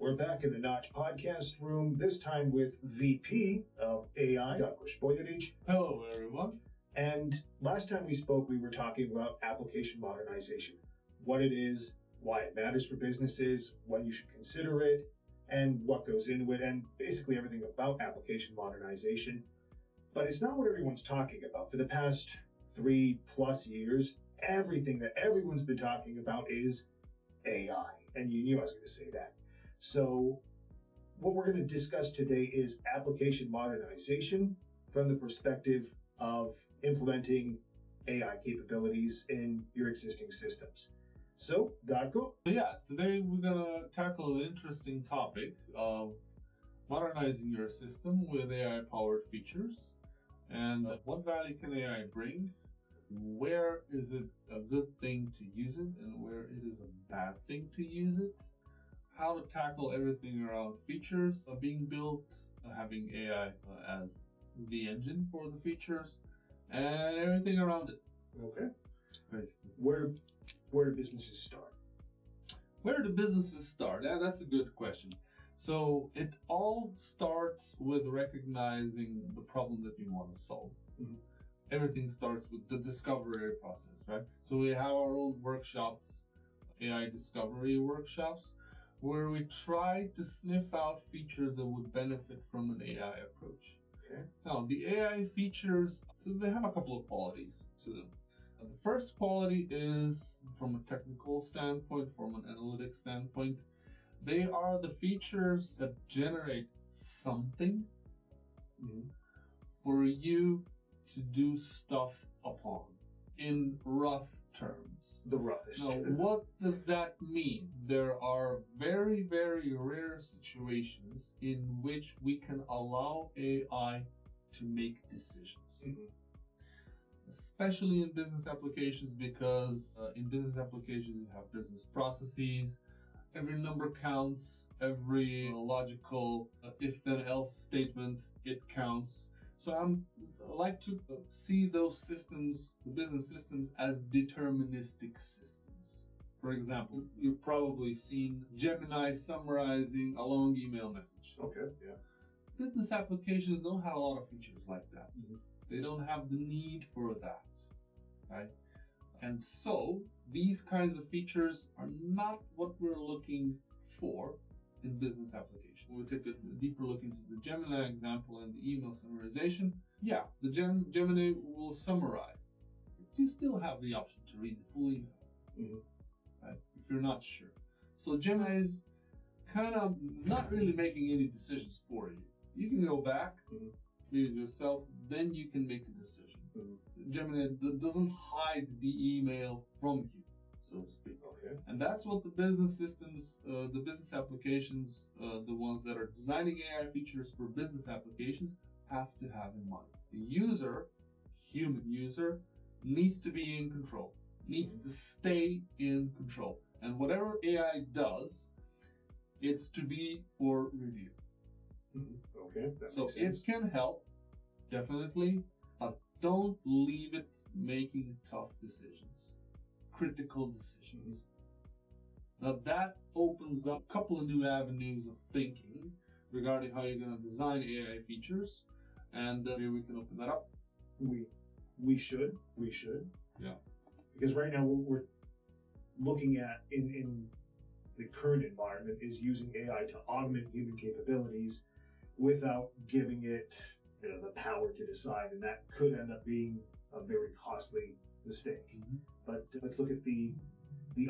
We're back in the Notch podcast room, this time with VP of AI, Darko Špoljarić. Hello, everyone. And last time we spoke, we were talking about application modernization, what it is, why it matters for businesses, when you should consider it, and what goes into it, and basically everything about application modernization. But it's not what everyone's talking about. For the past 3+ years, everything that everyone's been talking about is AI. And you knew I was going to say that. So what we're going to discuss today is application modernization from the perspective of implementing AI capabilities in your existing systems. So, Darko? Yeah, today we're going to tackle an interesting topic of modernizing your system with AI-powered features. And what value can AI bring? Where is it a good thing to use it and where it is a bad thing to use it? How to tackle everything around features being built, having AI as the engine for the features, and everything around it. Okay. Basically. Where do businesses start? Where do businesses start? Yeah, that's a good question. So it all starts with recognizing the problem that you want to solve. Mm-hmm. Everything starts with the discovery process, right? So we have our own workshops, AI discovery workshops, where we try to sniff out features that would benefit from an AI approach. Okay. Now, the AI features, so they have a couple of qualities to them. The first quality is from a technical standpoint, from an analytics standpoint. They are the features that generate something for you to do stuff upon, in rough terms. The roughest. Now, what does that mean? There are very, very rare situations in which we can allow AI to make decisions. Mm-hmm. Especially in business applications, because in business applications you have business processes. Every number counts, every logical if-then-else statement, it counts. So I like to see those systems, the business systems, as deterministic systems. For example, you've probably seen Gemini summarizing a long email message. Okay, yeah. Business applications don't have a lot of features like that. Mm-hmm. They don't have the need for that, right? And so these kinds of features are not what we're looking for in business applications. We'll take a deeper look into the Gemini example and the email summarization. Yeah, the Gemini will summarize. You still have the option to read the full email, right? If you're not sure. So Gemini is kind of not really making any decisions for you. You can go back, read it yourself, then you can make a decision. Gemini doesn't hide the email from you, so to speak. Okay. And that's what the business systems, the business applications, the ones that are designing AI features for business applications, have to have in mind. The user, human user, needs to be in control, needs to stay in control. And whatever AI does, it's to be for review. Okay, that so makes sense. It can help, definitely, but don't leave it making tough decisions, critical decisions. Now that opens up a couple of new avenues of thinking regarding how you're going to design AI features, and maybe we can open that up. We should. Yeah. Because right now what we're looking at in the current environment is using AI to augment human capabilities without giving it, the power to decide, and that could end up being a very costly mistake. But let's look at the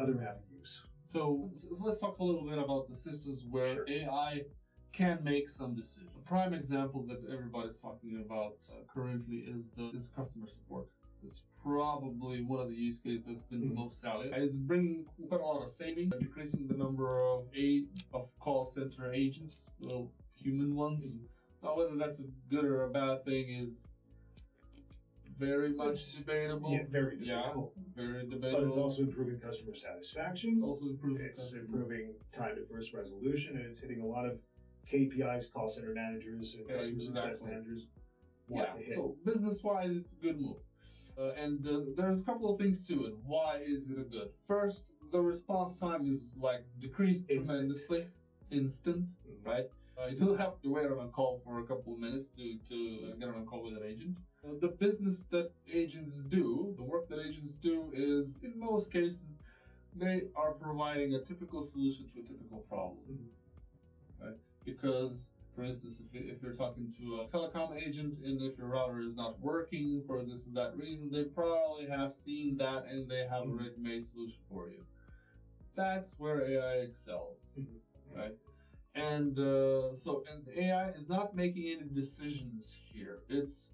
other avenues. So let's talk a little bit about the systems where AI can make some decisions. A prime example that everybody's talking about currently is customer support. It's probably one of the use cases that's been the most salient. It's bringing quite a lot of savings, decreasing the number of call center agents, human ones. Now, whether that's a good or a bad thing is very much debatable. Yeah, very debatable. Yeah, very debatable. But it's also improving customer satisfaction. It's also improving improving time to first resolution, and it's hitting a lot of KPIs call center managers and customer success managers want to hit. So business-wise, it's a good move. And there's a couple of things to it. Why is it a good? First, the response time is decreased tremendously. instant, right? You don't have to wait on a call for a couple of minutes to get on a call with an agent. The business that agents do, the work that agents do is, in most cases, they are providing a typical solution to a typical problem, right? Because, for instance, if you're talking to a telecom agent and if your router is not working for this and that reason, they probably have seen that and they have already made a solution for you. That's where AI excels, right? And and AI is not making any decisions here. It's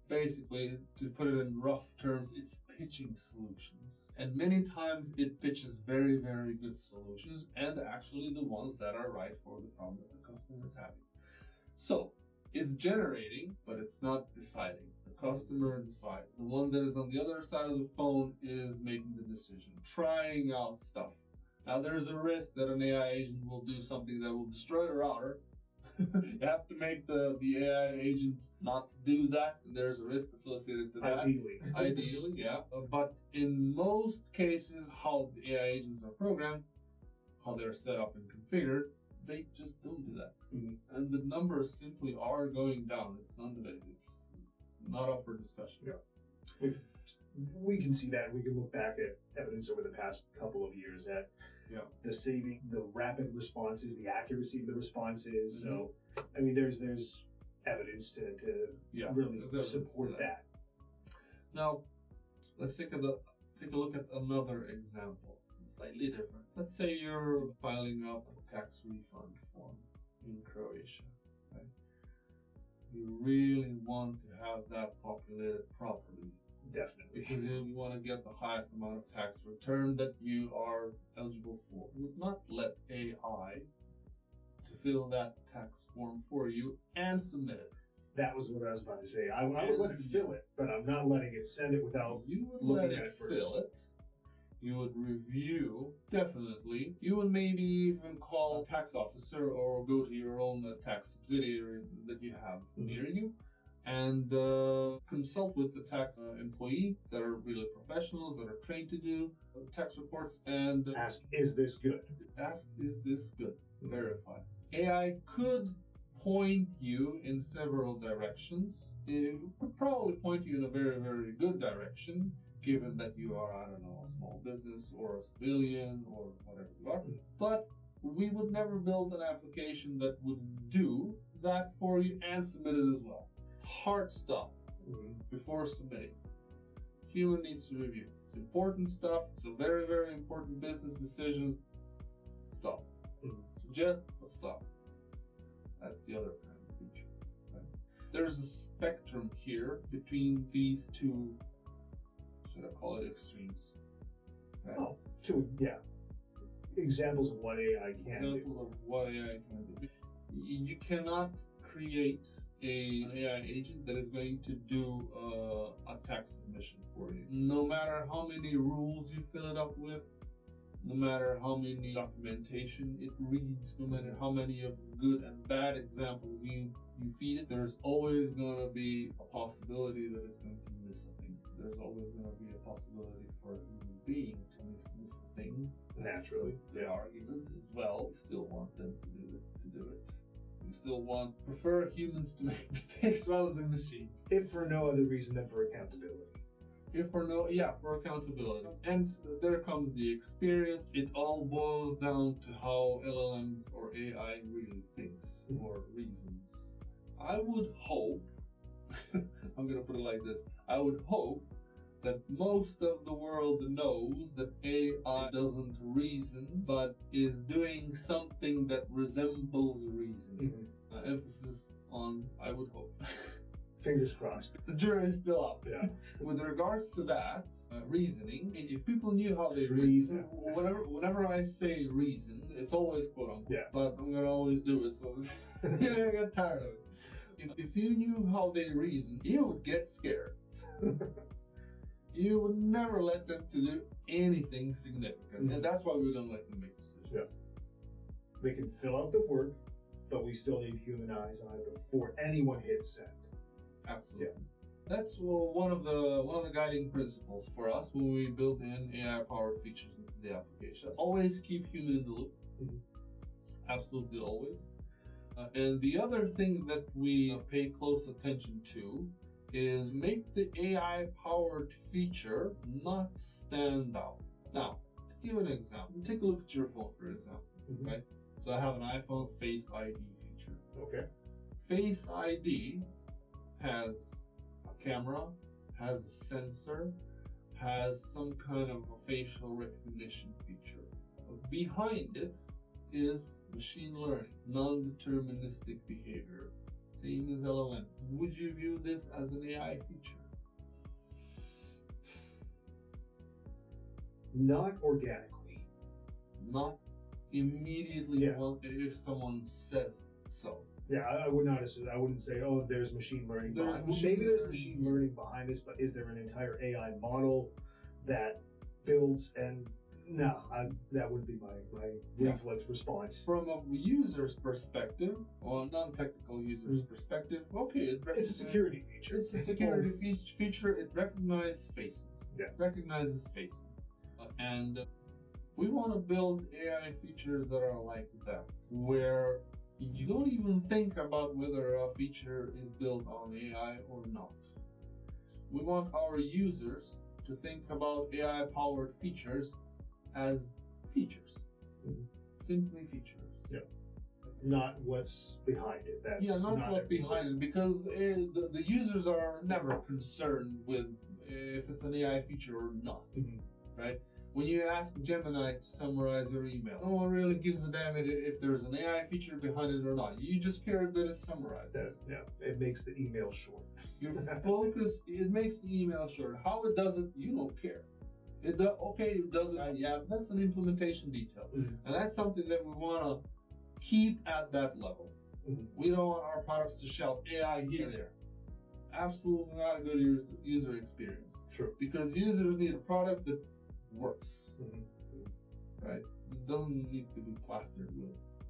basically, to put it in rough terms, it's pitching solutions. And many times it pitches very, very good solutions, and actually the ones that are right for the problem that the customer is having. So it's generating, but it's not deciding. The customer decides. The one that is on the other side of the phone is making the decision, trying out stuff. Now, there's a risk that an AI agent will do something that will destroy the router. You have to make the AI agent not do that. There's a risk associated to that. Ideally, yeah. But in most cases, how the AI agents are programmed, how they're set up and configured, they just don't do that. And the numbers simply are going down. It's not up for discussion. Yeah. We can see that. We can look back at evidence over the past couple of years at the rapid responses, the accuracy of the responses. So, I mean, there's evidence to really support that. Now, let's take a look at another example, slightly different. Let's say you're filing up a tax refund form in Croatia, right? You really want to have that populated properly. Definitely. Because you want to get the highest amount of tax return that you are eligible for. You would not let AI to fill that tax form for you and submit it. That was what I was about to say. I would let it fill it, but I'm not letting it send it without looking at it first. Fill it. You would review, definitely. You would maybe even call a tax officer or go to your own tax subsidiary that you have near you and consult with the tax employee that are really professionals, that are trained to do tax reports, and ask, is this good? Verify. AI could point you in several directions. It would probably point you in a very, very good direction, given that you are, I don't know, a small business or a civilian or whatever you are. But we would never build an application that would do that for you and submit it as well. Hard stop before submitting. Human needs to review. It's important stuff. It's a very, very important business decision. Stop. Suggest, but stop. That's the other kind of feature. Right? There's a spectrum here between these two, should I call it extremes? Right? Oh, two, yeah. Examples of what AI can do. Examples of what AI can do. You cannot create an AI agent that is going to do a tax submission for you. No matter how many rules you fill it up with, no matter how many documentation it reads, no matter how many of good and bad examples you feed it, there's always going to be a possibility that it's going to miss a thing. There's always going to be a possibility for a human being to miss a thing. Naturally. The argument as well. You still want them to do it. You still prefer humans to make mistakes rather than machines. If for no other reason than for accountability. For accountability. And there comes the experience. It all boils down to how LLMs or AI really thinks or reasons. I would hope, I'm going to put it like this, I would hope that most of the world knows that AI doesn't reason, but is doing something that resembles reasoning. Emphasis on, I would hope. Fingers crossed. The jury is still up. Yeah. With regards to that, reasoning, if people knew how they reason, whenever I say reason, it's always quote unquote. Yeah. But I'm going to always do it, so I get tired of it. If you knew how they reason, you would get scared. You would never let them to do anything significant. And that's why we don't let them make decisions. Yeah. They can fill out the work, but we still need human eyes on it before anyone hits send. Absolutely. Yeah. That's one of the guiding principles for us when we build in AI-powered features into the application. Always keep human in the loop. Absolutely always. And the other thing that we pay close attention to is make the AI-powered feature not stand out. Now, to give an example, take a look at your phone, for example, right? So I have an iPhone Face ID feature. Okay. Face ID has a camera, has a sensor, has some kind of a facial recognition feature. Behind it is machine learning, non-deterministic behavior, same as LLMs. Would you view this as an AI feature? Not organically. Not immediately. Yeah. Well, if someone says so. Yeah, I would not assume. I wouldn't say, oh, there's machine learning behind. Maybe there's machine learning behind this, but is there an entire AI model that builds and no, that wouldn't be my reflex response. From a user's perspective, or a non-technical user's perspective, okay, it's a security feature. It's a security feature. It recognizes faces. Yeah. Recognizes faces, and we want to build AI features that are like that, where you don't even think about whether a feature is built on AI or not. We want our users to think about AI-powered features as features. Simply features. Yeah. Not what's behind it. That's not what's behind it, because the users are never concerned with if it's an AI feature or not, right? When you ask Gemini to summarize your email, no one really gives a damn if there's an AI feature behind it or not. You just care that it's summarized. It makes the email short. Your focus, it makes the email short. How it does it, you don't care. It does it. Yeah, that's an implementation detail, and that's something that we want to keep at that level. We don't want our products to shout AI here, there. Absolutely not a good user experience. True. Because users need a product that works, right? It doesn't need to be plastered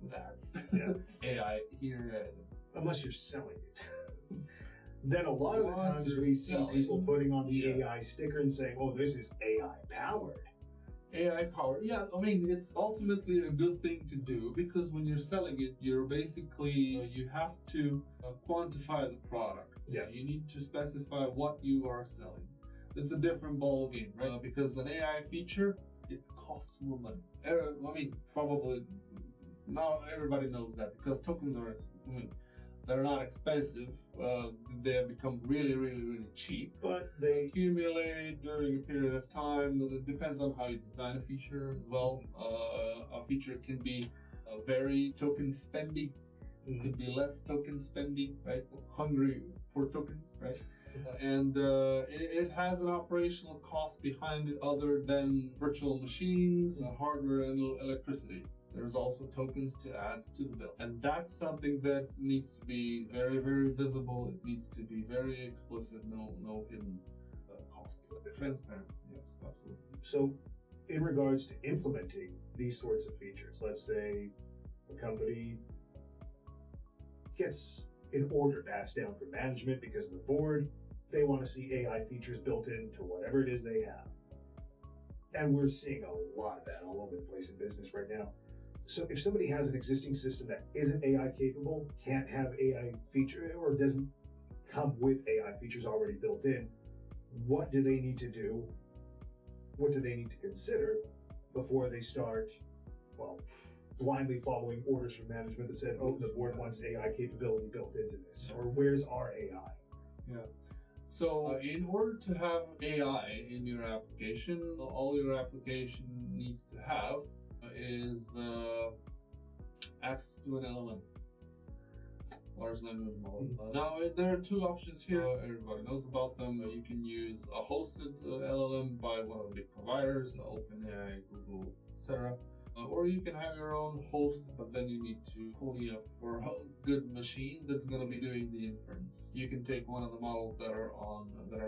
with ads. Yeah. AI here. Unless you're selling it. Then a lot of the times we see people putting on the AI sticker and saying, oh, this is AI powered. AI powered. Yeah, I mean, it's ultimately a good thing to do, because when you're selling it, you're basically, you have to quantify the product. Yeah. So you need to specify what you are selling. It's a different ball game, right? Because an AI feature, it costs more money. I mean, probably now everybody knows that, because tokens are, they're not expensive. They have become really, really, really cheap. But they accumulate during a period of time. It depends on how you design a feature. Well, a feature can be very token spendy. It could be less token spendy, right? Hungry for tokens, right? And it has an operational cost behind it other than virtual machines, hardware, and electricity. There's also tokens to add to the bill. And that's something that needs to be very, very visible. It needs to be very explicit, no hidden costs. Transparency, yes, absolutely. So, in regards to implementing these sorts of features, let's say a company gets an order passed down from management because of the board, they want to see AI features built into whatever it is they have. And we're seeing a lot of that all over the place in business right now. So if somebody has an existing system that isn't AI capable, can't have AI feature, or doesn't come with AI features already built in, what do they need to do? What do they need to consider before they start, blindly following orders from management that said, oh, the board wants AI capability built into this, or where's our AI? Yeah. So in order to have AI in your application, all your application needs to have is access to an LLM, large language model. Now, there are two options here. Everybody knows about them. You can use a hosted LLM by one of the big providers, OpenAI, Google, etc. Or you can have your own host, but then you need to pony up for a good machine that's going to be doing the inference. You can take one of the models that are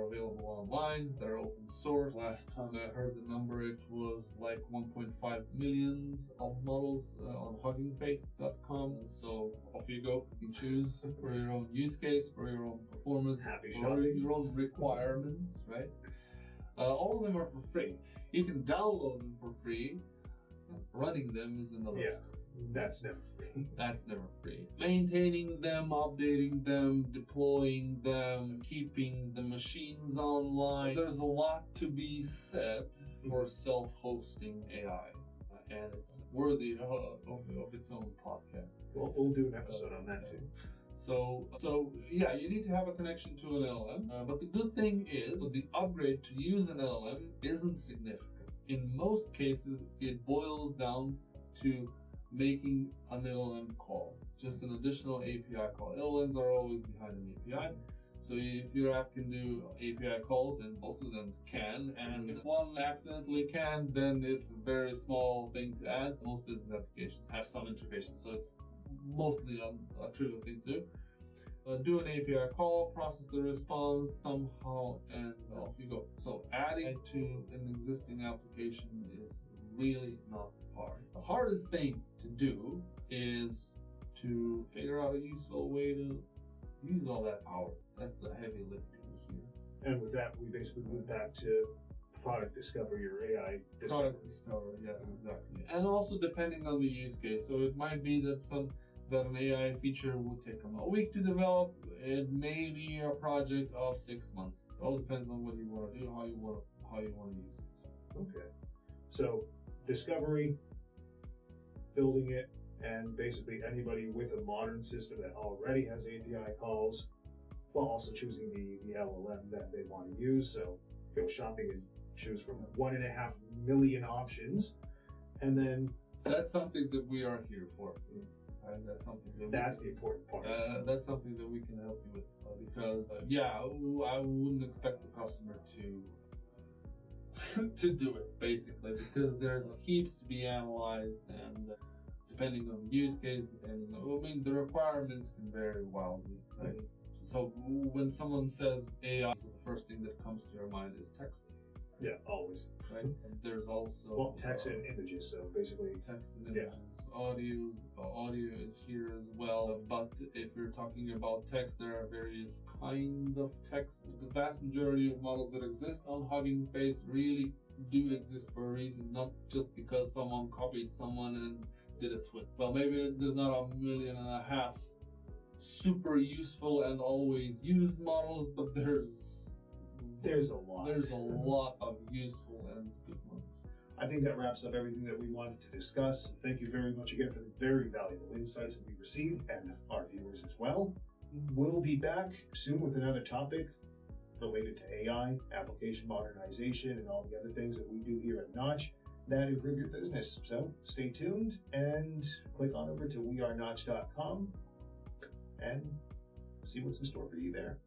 available online, that are open source. Last time I heard the number, it was like 1.5 million of models on huggingface.com. So off you go. You can choose for your own use case, for your own performance, for your own requirements, right? All of them are for free. You can download them for free. Running them is another story. That's never free. That's never free. Maintaining them, updating them, deploying them, keeping the machines online. There's a lot to be said for self-hosting AI. And it's worthy of its own podcast. Well, we'll do an episode on that too. So yeah, you need to have a connection to an LLM. But the good thing is, the upgrade to use an LLM isn't significant. In most cases, it boils down to making an LLM call, just an additional API call. LLMs are always behind an API. So if your app can do API calls, and most of them can, and if one accidentally can, then it's a very small thing to add. Most business applications have some integration, so it's mostly a trivial thing to do. Do an API call, process the response somehow, and off you go. So adding it to an existing application is really not hard. The hardest thing to do is to figure out a useful way to use all that power. That's the heavy lifting here. And with that, we basically move back to product discovery or AI discovery. Product discovery, yes, exactly. And also depending on the use case. So it might be that an AI feature would take them a week to develop. It may be a project of 6 months. It all depends on what you want to do, how you want to use it. Okay. So discovery, building it, and basically anybody with a modern system that already has API calls, while also choosing the LLM that they want to use. So go shopping and choose from 1.5 million options, and then that's something that we are here for. And that's something that's the important part. That's something that we can help you with, because I wouldn't expect the customer to do it, basically, because there's heaps to be analyzed, and depending on the use case, the requirements can vary wildly, right? So when someone says AI, so the first thing that comes to your mind is text. Yeah, always. Right? And there's also text and images. So basically, text and images. Audio is here as well. But if you're talking about text, there are various kinds of text. The vast majority of models that exist on Hugging Face really do exist for a reason, not just because someone copied someone and did a twist. Well, maybe there's not 1.5 million super useful and always used models, but there's a lot. There's a lot of useful and good ones. I think that wraps up everything that we wanted to discuss. Thank you very much again for the very valuable insights that we received, and our viewers as well. We'll be back soon with another topic related to AI, application modernization, and all the other things that we do here at Notch that improve your business. So stay tuned and click on over to wearenotch.com and see what's in store for you there.